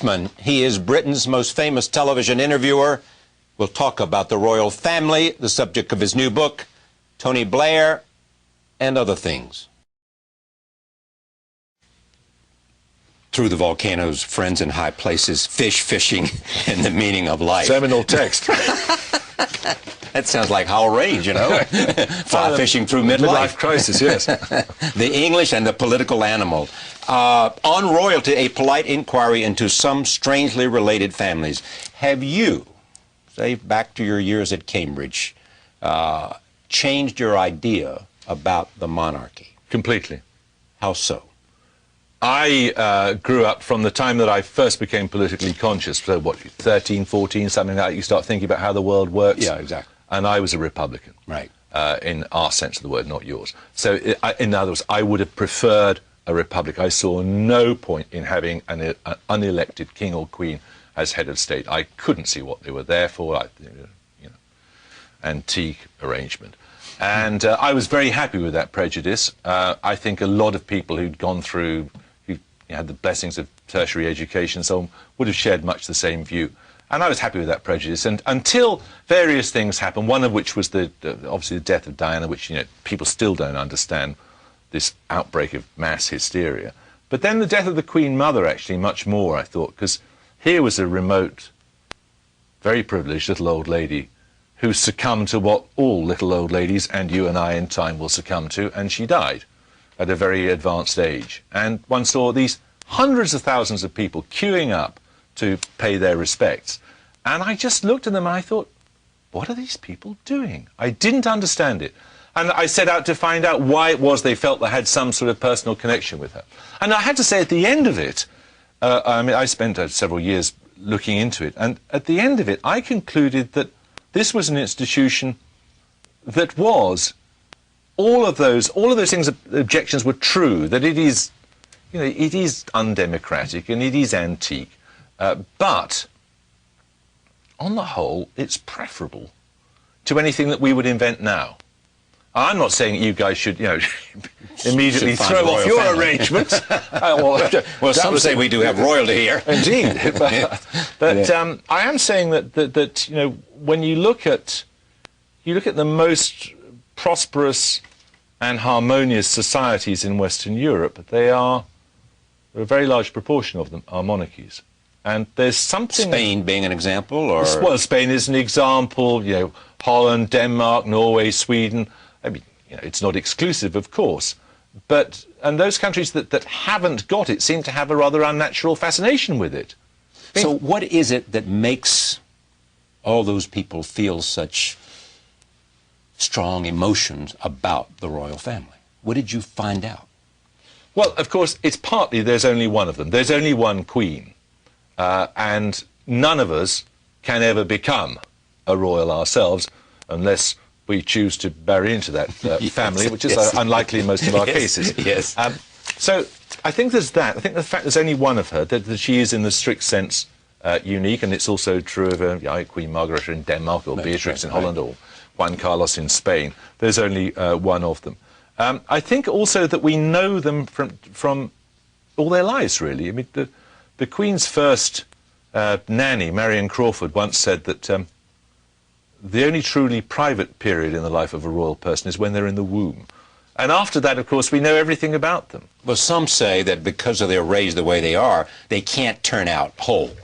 Paxman. He is Britain's most famous television interviewer. We'll talk about the royal family, the subject of his new book, Tony Blair, and other things. Through the volcanoes, friends in high places, fish fishing, and the meaning of life. Seminal text. That sounds like Howell Range, you know? Fly fishing through midlife. Midlife crisis, yes. The English and the political animal. On royalty, a polite inquiry into some strangely related families. Have you, say back to your years at Cambridge, changed your idea about the monarchy? Completely. How so? I grew up from the time that I first became politically conscious, so what, 13, 14, something like that, you start thinking about how the world works. Yeah, exactly. And I was a Republican. Right. In our sense of the word, not yours. So, in other words, I would have preferred a republic. I saw no point in having an unelected king or queen as head of state. I couldn't see what they were there for, antique arrangement. And I was very happy with that prejudice. I think a lot of people who'd gone through, who had the blessings of tertiary education and so on, would have shared much the same view. And I was happy with that prejudice. And until various things happened, one of which was obviously the death of Diana, which people still don't understand, this outbreak of mass hysteria. But then the death of the Queen Mother, actually, much more, I thought, because here was a remote, very privileged little old lady who succumbed to what all little old ladies and you and I in time will succumb to, and she died at a very advanced age. And one saw these hundreds of thousands of people queuing up to pay their respects. And I just looked at them and I thought, what are these people doing? I didn't understand it. And I set out to find out why it was they felt they had some sort of personal connection with her. And I had to say at the end of it, I spent several years looking into it, and at the end of it, I concluded that this was an institution that was, all of those things, objections were true, that it is, it is undemocratic and it is antique, but on the whole, it's preferable to anything that we would invent now. I'm not saying you guys should, immediately throw off your arrangements. Well, some say we do have royalty here. Indeed. But I am saying that when you look at the most prosperous and harmonious societies in Western Europe, a very large proportion of them are monarchies. And there's something... Spain being an example, or... Well, Spain is an example, Holland, Denmark, Norway, Sweden. I mean, it's not exclusive, of course. And those countries that haven't got it seem to have a rather unnatural fascination with it. So what is it that makes all those people feel such strong emotions about the royal family? What did you find out? Well, of course, it's partly there's only one of them. There's only one queen. And none of us can ever become a royal ourselves unless we choose to marry into that family, which is unlikely in most of our cases. Yes. So I think there's that. I think the fact there's only one of her, that she is in the strict sense unique, and it's also true of Queen Margaret in Denmark, or Beatrix in Holland, or Juan Carlos in Spain. There's only one of them. I think also that we know them from all their lives, really. I mean, the Queen's first nanny, Marion Crawford, once said that the only truly private period in the life of a royal person is when they're in the womb. And after that, of course, we know everything about them. Well, some say that because of their raised the way they are, they can't turn out whole.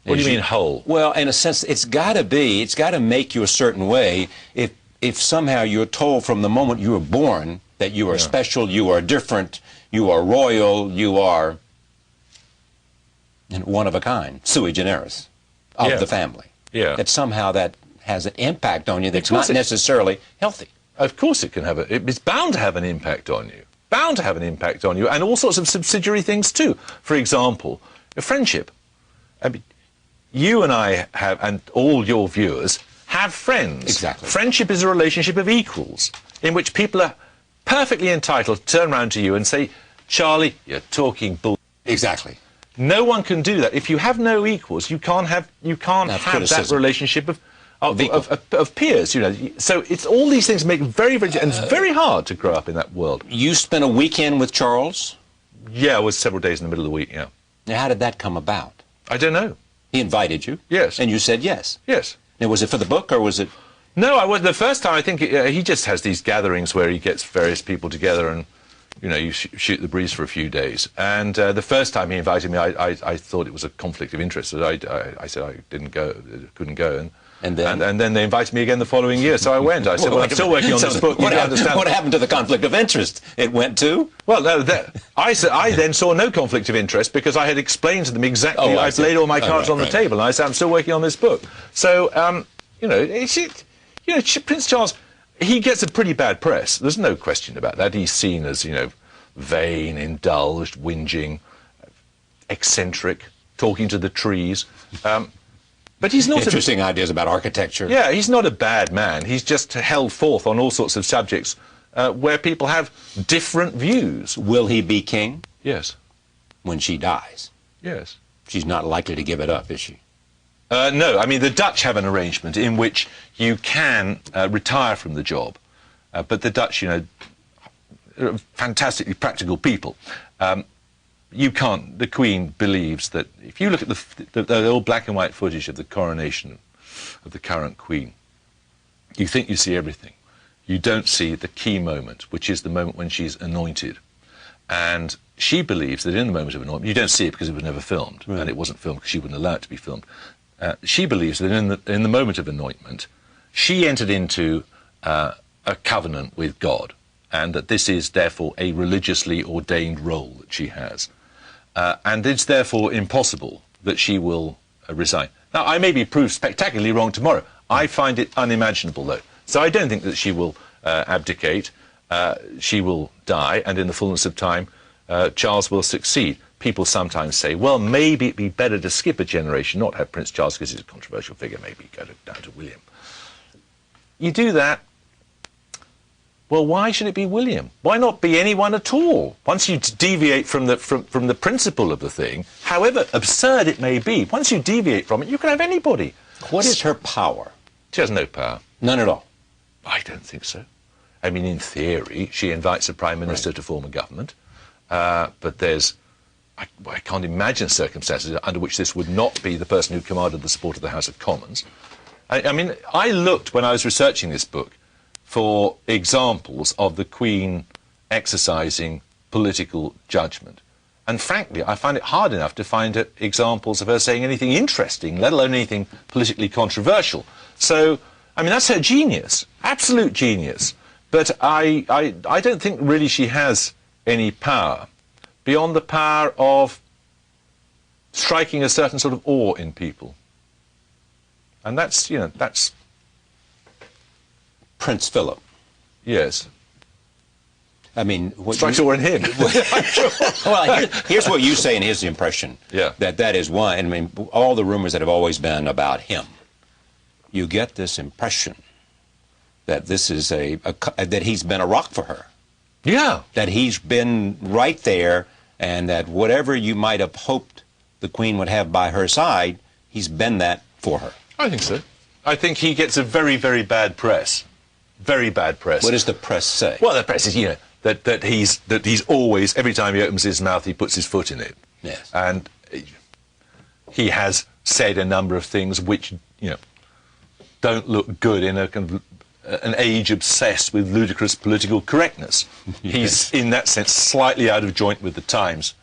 What do you mean whole? Well, in a sense, it's got to make you a certain way. If somehow you're told from the moment you were born that you are special, you are different, you are royal, you are one of a kind, sui generis, of the family. Yeah. That somehow that has an impact on you that's not necessarily healthy. Of course it can have it's bound to have an impact on you. Bound to have an impact on you, and all sorts of subsidiary things too. For example, a friendship. I mean, you and I have, and all your viewers, have friends. Exactly. Friendship is a relationship of equals, in which people are perfectly entitled to turn around to you and say, Charlie, you're talking bull. Exactly. No one can do that. If you have no equals, you can't have that relationship of peers, So it's all these things make very, and it's very hard to grow up in that world. You spent a weekend with Charles? Yeah, it was several days in the middle of the week, yeah. Now, how did that come about? I don't know. He invited you? Yes. And you said yes? Yes. Now, was it for the book, or was it... No, I was the first time. I think he just has these gatherings where he gets various people together and, you know, you shoot the breeze for a few days. And the first time he invited me, I thought it was a conflict of interest. So I said I couldn't go. And then they invited me again the following year, so I went. I said, well, I'm still working on this book. What happened to the conflict of interest? It went to? Well, no, I then saw no conflict of interest because I had explained to them exactly. I've laid all my cards on the table, and I said, I'm still working on this book. So, Prince Charles, he gets a pretty bad press. There's no question about that. He's seen as, vain, indulged, whinging, eccentric, talking to the trees. But he's not interesting ideas about architecture. Yeah, he's not a bad man. He's just held forth on all sorts of subjects where people have different views. Will he be king? Yes. When she dies? Yes. She's not likely to give it up, is she? No, I mean, the Dutch have an arrangement in which you can retire from the job. But the Dutch, are fantastically practical people. You can't. The Queen believes that if you look at the old black and white footage of the coronation of the current Queen, you think you see everything. You don't see the key moment, which is the moment when she's anointed. And she believes that in the moment of anointment, you don't see it because it was never filmed, right. And it wasn't filmed because she wouldn't allow it to be filmed. She believes that in the moment of anointment, she entered into a covenant with God, and that this is therefore a religiously ordained role that she has. And it's therefore impossible that she will resign. Now, I may be proved spectacularly wrong tomorrow. I find it unimaginable, though. So I don't think that she will abdicate. She will die, and in the fullness of time, Charles will succeed. People sometimes say, well, maybe it'd be better to skip a generation, not have Prince Charles because he's a controversial figure, maybe go down to William. You do that, well, why should it be William? Why not be anyone at all? Once you deviate from the principle of the thing, however absurd it may be, once you deviate from it, you can have anybody. What is her power? She has no power. None at all? I don't think so. I mean, in theory, she invites a Prime Minister to form a government, but I can't imagine circumstances under which this would not be the person who commanded the support of the House of Commons. I mean, I looked, when I was researching this book, for examples of the Queen exercising political judgment. And frankly, I find it hard enough to find examples of her saying anything interesting, let alone anything politically controversial. So, I mean, that's her genius, absolute genius. But I don't think really she has any power beyond the power of striking a certain sort of awe in people. And that's, that's... Prince Philip. Yes. I mean... Strikes awe in him. Well, here's what you say, and here's the impression. Yeah. That is one. I mean, all the rumors that have always been about him, you get this impression that this is that he's been a rock for her. Yeah. That he's been right there, and that whatever you might have hoped the Queen would have by her side, he's been that for her. I think so. I think he gets a very, very bad press. Very bad press. What does the press say? Well, the press is, that he's always, every time he opens his mouth, he puts his foot in it. Yes. And he has said a number of things which, don't look good in an age obsessed with ludicrous political correctness. Yes. He's, in that sense, slightly out of joint with the times.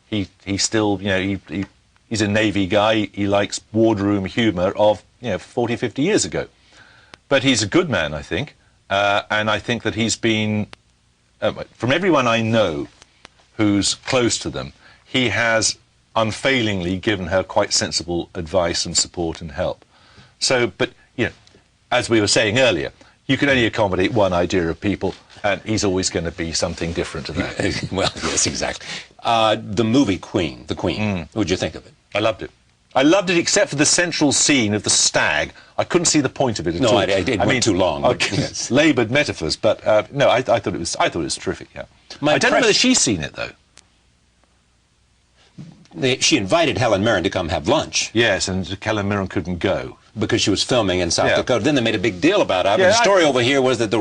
He still, he's a Navy guy. He likes wardroom humour of, 40, 50 years ago. But he's a good man, I think. And I think that he's been, from everyone I know who's close to them, he has unfailingly given her quite sensible advice and support and help. So, but, as we were saying earlier, you can only accommodate one idea of people, and he's always going to be something different to that. Well, yes, exactly. The movie Queen, The Queen, what did you think of it? I loved it. I loved it, except for the central scene of the stag. I couldn't see the point of it at all. No, it went too long. Yes. Laboured metaphors, but no, I thought it was terrific. Yeah. I don't know whether she's seen it though. She invited Helen Mirren to come have lunch. Yes, and Helen Mirren couldn't go because she was filming in South Dakota. Then they made a big deal about it. Yeah, the story over here was that